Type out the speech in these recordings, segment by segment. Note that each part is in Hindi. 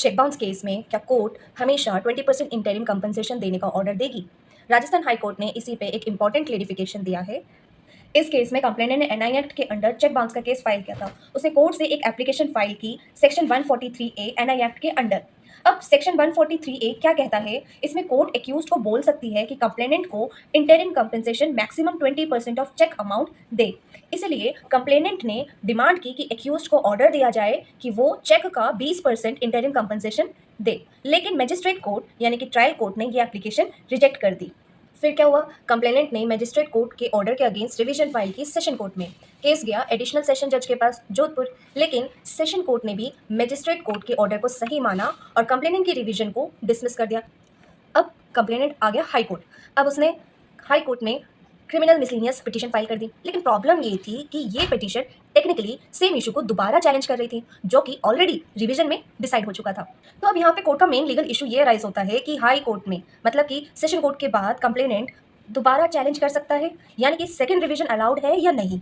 चेक बाउंस केस में क्या कोर्ट हमेशा 20% इंटरिम कंपनसेशन देने का ऑर्डर देगी? राजस्थान हाई कोर्ट ने इसी पे एक इंपॉर्टेंट क्लेरिफिकेशन दिया है। इस केस में कंप्लेनेंट ने एनआई एक्ट के अंडर चेक बाउंस का केस फाइल किया था। उसने कोर्ट से एक एप्लीकेशन फाइल की सेक्शन 143A एनआई एक्ट के अंडर। अब सेक्शन 143A क्या कहता है? इसमें कोर्ट एक्यूज्ड को बोल सकती है कि कंप्लेनेंट को interim compensation maximum 20% of cheque amount दे। इसलिए कंप्लेनेंट ने डिमांड की कि एक्यूज्ड को ऑर्डर दिया जाए कि वो चेक का 20% इंटरिम कंपनसेशन दे, लेकिन मजिस्ट्रेट कोर्ट यानी कि ट्रायल कोर्ट ने ये एप्लीकेशन रिजेक्ट कर दी। फिर क्या हुआ? कंप्लेनेंट ने मजिस्ट्रेट कोर्ट के ऑर्डर के अगेंस्ट रिवीजन फाइल की सेशन कोर्ट में। केस गया एडिशनल सेशन जज के पास जोधपुर, लेकिन सेशन कोर्ट ने भी मजिस्ट्रेट कोर्ट के ऑर्डर को सही माना और कंप्लेनेंट की रिवीजन को डिसमिस कर दिया। अब कंप्लेनेंट आ गया हाई कोर्ट। अब उसने हाई कोर्ट में क्रिमिनल मिसलिनियस पिटीशन फाइल कर दी, लेकिन प्रॉब्लम ये थी कि ये पिटीशन टेक्निकली सेम इशू को दोबारा चैलेंज कर रही थी, जो कि ऑलरेडी रिवीजन में डिसाइड हो चुका था। तो अब यहाँ पे कोर्ट का मेन लीगल इशू ये राइज होता है कि हाई कोर्ट में, मतलब कि सेशन कोर्ट के बाद कंप्लेनेंट दोबारा चैलेंज कर सकता है, यानी कि सेकेंड रिवीजन अलाउड है या नहीं।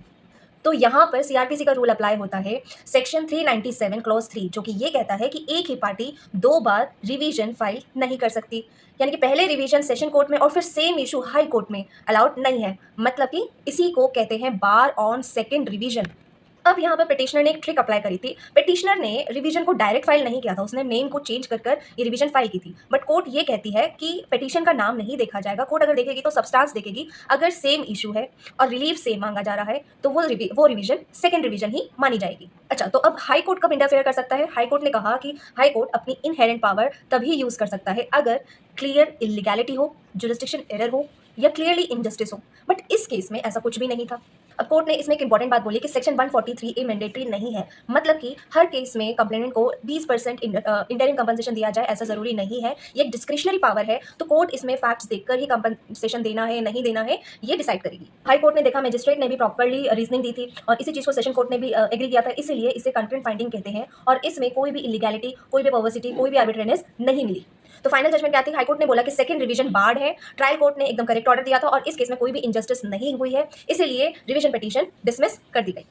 तो यहाँ पर सीआरपीसी का रूल अप्लाई होता है, सेक्शन 397 क्लॉज 3, जो कि ये कहता है कि एक ही पार्टी दो बार रिवीजन फाइल नहीं कर सकती, यानी कि पहले रिवीजन सेशन कोर्ट में और फिर सेम इशू हाई कोर्ट में अलाउड नहीं है। मतलब कि इसी को कहते हैं बार ऑन सेकेंड रिवीजन। अब यहाँ पर पिटिशनर ने एक ट्रिक अप्लाई करी थी। पिटिशनर ने रिवीजन को डायरेक्ट फाइल नहीं किया था, उसने नेम को चेंज कर कर ये रिवीजन फाइल की थी। बट कोर्ट ये कहती है कि पिटिशन का नाम नहीं देखा जाएगा, कोर्ट अगर देखेगी तो सब्सटेंस देखेगी। अगर सेम इशू है और रिलीफ सेम मांगा जा रहा है तो वो रिवीजन सेकेंड रिवीजन ही मानी जाएगी। अच्छा, तो अब हाई कोर्ट कब इंटरफेयर कर सकता है? हाई कोर्ट ने कहा कि हाई कोर्ट अपनी इनहेरेंट पावर तभी यूज कर सकता है अगर क्लियर इलीगैलिटी हो, जुरिस्डिक्शन एरर हो या क्लियरली इनजस्टिस हो। बट इस केस में ऐसा कुछ भी नहीं था। अब कोर्ट ने इसमें एक इंपॉर्टेंट बात बोली कि सेक्शन 143A मैंडेटरी नहीं है, मतलब कि हर केस में कंप्लेनेंट को 20% इंटरिम कंपनसेशन दिया जाए ऐसा जरूरी नहीं है। ये एक डिस्क्रिशनरी पावर है, तो कोर्ट इसमें फैक्ट्स देखकर ही कंपनसेशन देना है नहीं देना है ये डिसाइड करेगी। हाई कोर्ट ने देखा मजिस्ट्रेट ने भी प्रॉपर्ली रीजनिंग दी थी और इसी चीज़ को सेशन कोर्ट ने भी एग्री किया था, इसलिए इसे कंकरेंट फाइंडिंग कहते हैं और इसमें कोई भी इलीगैलिटी, कोई भी पर्वर्सिटी, कोई भी आर्बिट्रेरीनेस नहीं मिली। तो फाइनल जजमेंट क्या थी? हाई कोर्ट ने बोला कि सेकंड रिवीजन बार्ड है। ट्रायल कोर्ट ने एकदम करेक्ट ऑर्डर दिया था और इस केस में कोई भी इनजस्टिस नहीं हुई है, इसीलिए रिवीजन पिटीशन डिसमिस कर दी गई।